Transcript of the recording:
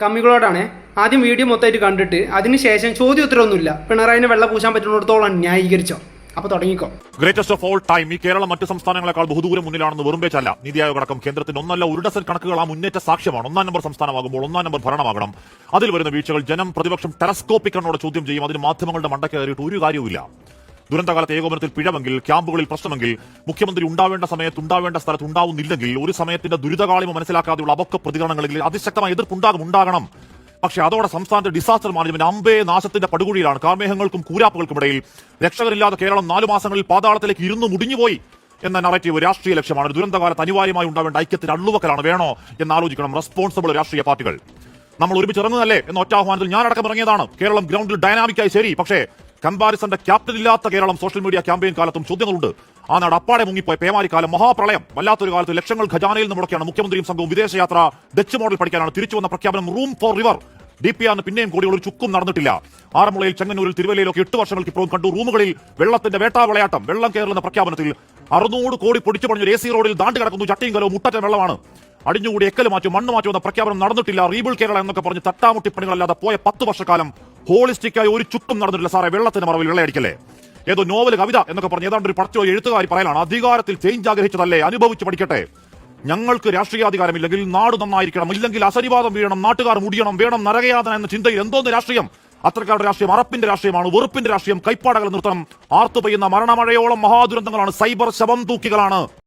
കമ്മികളോടാണ് ആദ്യം വീഡിയോ മൊത്തമായിട്ട് കണ്ടിട്ട് അതിനുശേഷം ചോദ്യോത്തരമൊന്നുമില്ല. പിണറായിനെ വെള്ള പൂശാൻ പറ്റുന്നിടത്തോളം ന്യായീകരിച്ചോ. അപ്പൊ തുടങ്ങിക്കോ. Greatest of all time. ഈ കേരളം മറ്റ് സംസ്ഥാനങ്ങളെക്കാൾ ബഹുദൂരം മുന്നിലാണെന്ന് വെറും പേച്ചല്ല. നീതി ആയോഗ് അടക്കം കേന്ദ്രത്തിന്റെ ഒന്നല്ല ഒരു ഡസൻ കണക്കുകൾ ആ മുന്നേറ്റ സാക്ഷ്യമാണ്. 1-ാം നമ്പർ സംസ്ഥാനമാകുമ്പോൾ 1-ാം നമ്പർ ഭരണമാകണം. അതിൽ വരുന്ന വീഴ്ചകൾ ജനം പ്രതിപക്ഷം ടെലസ്കോപ്പിക് കണ്ണോടെ ചോദ്യം ചെയ്യും. അതിന് മാധ്യമങ്ങളുടെ മണ്ടയ്ക്ക് കയറിയിട്ട് ഒരു കാര്യവുമില്ല. ദുരന്തകാലത്ത് ഏകോപനത്തിൽ പിഴവെങ്കിൽ, ക്യാമ്പുകളിൽ പ്രശ്നമെങ്കിൽ, മുഖ്യമന്ത്രി ഉണ്ടാവേണ്ട സമയത്ത് ഉണ്ടാവേണ്ട സ്ഥലത്ത് ഉണ്ടാവുന്നില്ലെങ്കിൽ, ഒരു സമയത്തിന്റെ ദുരിതകാളിമ മനസ്സിലാക്കാതെയുള്ള അപക്വ പ്രതികരണങ്ങളിൽ അതിശക്തമായ ഉണ്ടാകണം. പക്ഷേ അതോടെ സംസ്ഥാനത്തെ ഡിസാസ്റ്റർ മാനേജ്മെന്റ് അമ്പേ നാശത്തിന്റെ പടുകുഴിയിലാണ്. കാർമേഹങ്ങൾക്കും കൂരാപ്പുകൾക്കുമിടയിൽ രക്ഷകരില്ലാതെ കേരളം 4 മാസങ്ങളിൽ പാതാളത്തിലേക്ക് ഇരുന്നു മുടിഞ്ഞുപോയി എന്ന നറേറ്റീവ് രാഷ്ട്രീയ ലക്ഷ്യമാണ്. ദുരന്തകാലത്ത് അനിവാര്യമായി ഉണ്ടാവേണ്ട ഐക്യത്തിന് അള്ളുവക്കലാണ്. വേണോ എന്നാലോചിക്കണം റെസ്പോൺസിബിൾ രാഷ്ട്രീയ പാർട്ടികൾ. നമ്മൾ ഒരുമിച്ച് ഇറങ്ങുന്നതല്ലേ എന്ന ഒറ്റാഹ്വാനത്തിൽ ഞാനടക്കം ഇറങ്ങിയതാണ്. കേരളം ഗ്രൗണ്ടിൽ ഡൈനാമിക്കായി ശരി, പക്ഷേ കമ്പാരിസന്റെ ക്യാപ്റ്റൻ ഇല്ലാത്ത കേരളം സോഷ്യൽ മീഡിയ ക്യാമ്പയിൻ കാലത്തും ചോദ്യങ്ങളുണ്ട്. ആ നാട് അപ്പാടെ മുങ്ങിപ്പോയ പേമാരിക്കാലം, മഹാപ്രളയം, വല്ലാത്തൊരു കാലത്ത് ലക്ഷങ്ങൾ ഖജാനയിൽ നിന്ന് മുടക്കിയാണ് മുഖ്യമന്ത്രിയും സംഘവും വിദേശയാത്ര ഡച്ച് മോഡൽ പഠിക്കാനാണ് തിരിച്ചു വന്ന പ്രഖ്യാപനം. റൂം ഫോർ റിവർ DPRന് പിന്നെയും കൂടിയുള്ള ഒരു ചുക്കും നടന്നിട്ടില്ല. ആറന്മുളയിൽ, ചെങ്ങന്നൂരിൽ, തിരുവല്ലയിലൊക്കെ 8 വർഷങ്ങൾക്ക് ഇപ്പോഴും കണ്ടു. റൂമുകളിൽ വെള്ളത്തിന്റെ വേട്ടാവിളയാട്ടം. വെള്ളം കയറുന്ന പ്രഖ്യാപനത്തിൽ 600 കോടി പൊടിച്ചു പണിഞ്ഞൊരു AC റോഡിൽ ദാണ്ട് കിടക്കുന്നു. ചട്ടിയും കലവും മുട്ടറ്റ വെള്ളമാണ്. അടിഞ്ഞുകൂടി എക്കല് മാറ്റും, മണ്ണ് മാറ്റുമെന്ന പ്രഖ്യാപനം നടന്നിട്ടില്ല. റീബിൾ കേരള എന്നൊക്കെ പറഞ്ഞ് തട്ടാമുട്ടിപ്പണികളല്ലാതെ പോയ 10 വർഷക്കാലം ഹോളിസ്റ്റിക്കായി ഒരു ചുക്കും നടന്നിട്ടില്ല. സാറേ, വെള്ളത്തിന്റെ മറവിൽ വെള്ളയടിക്കല്ലേ. ഏതോ നോവൽ കവിത എന്നൊക്കെ പറഞ്ഞ് ഏതാണ്ട് ഒരു പടച്ചോ എഴുത്തുകാരി പറയലാണ്. അധികാരത്തിൽ ചേഞ്ച് ആഗ്രഹിച്ചതല്ലേ, അനുഭവിച്ച് പഠിക്കട്ടെ. ഞങ്ങൾക്ക് രാഷ്ട്രീയാധികാരമില്ലെങ്കിൽ നാട് നന്നായിരിക്കണം, ഇല്ലെങ്കിൽ അസരിവാദം വീഴണം, നാട്ടുകാർ മുടിയണം, വേണം നരകയാതന എന്ന ചിന്തയിൽ എന്തോന്ന് രാഷ്ട്രീയം. അത്രക്കാരുടെ രാഷ്ട്രീയം അറപ്പിന്റെ രാഷ്ട്രീയമാണ്, വെറുപ്പിന്റെ രാഷ്ട്രീയം. കൈപ്പാടകൾ നിർത്തണം. ആർത്തുപെയ്യുന്ന മരണമഴയോളം മഹാദുരന്തങ്ങളാണ്. സൈബർ ശവം തൂക്കികളാണ്.